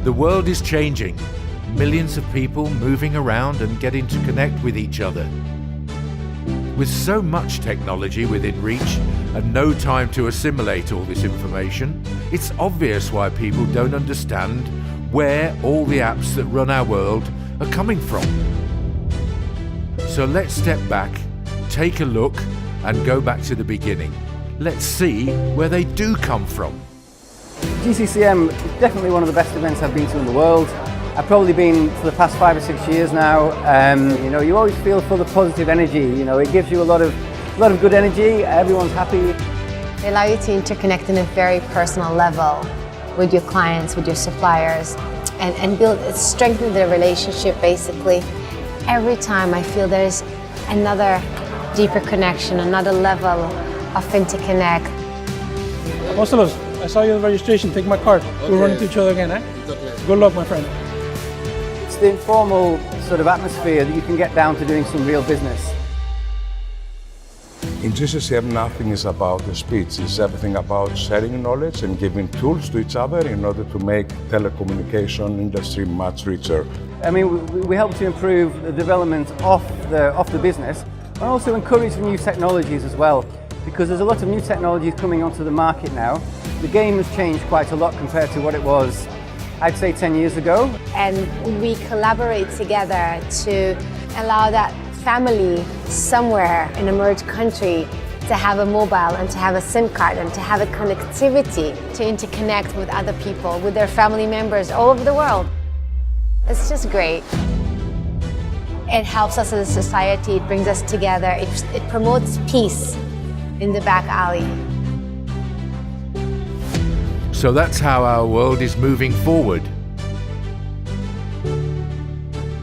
The world is changing. Millions of people moving around and getting to connect with each other. With so much technology within reach and no time to assimilate all this information, it's obvious why people don't understand where all the apps that run our world are coming from. So let's step back, take a look, and go back to the beginning. Let's see where they do come from. GCCM is definitely one of the best events I've been to in the world. I've probably been for the past 5 or 6 years now. You always feel full of positive energy. It gives you a lot of good energy. Everyone's happy. They allow you to interconnect in a very personal level with your clients, with your suppliers, and strengthen the relationship basically. Every time I feel there's another deeper connection, another level of interconnect. Apostolos, I saw you at the registration. Take my card. Okay. We'll run into each other again, eh? Exactly. Good luck, my friend. It's the informal sort of atmosphere that you can get down to doing some real business. In GCCM, nothing is about the speech. It's everything about sharing knowledge and giving tools to each other in order to make telecommunication industry much richer. I mean, we help to improve the development of the business and also encourage new technologies as well, because there's a lot of new technologies coming onto the market now. The game has changed quite a lot compared to what it was, I'd say, 10 years ago. And we collaborate together to allow that family somewhere in a merged country to have a mobile and to have a SIM card and to have a connectivity to interconnect with other people, with their family members all over the world. It's just great. It helps us as a society, it brings us together, it promotes peace in the back alley. So that's how our world is moving forward.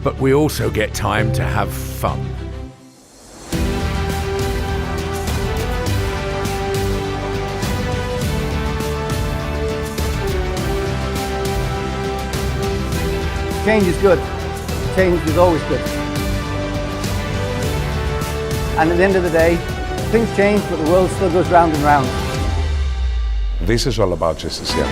But we also get time to have fun. Change is good. Change is always good. And at the end of the day, things change, but the world still goes round and round. This is all about GCCM.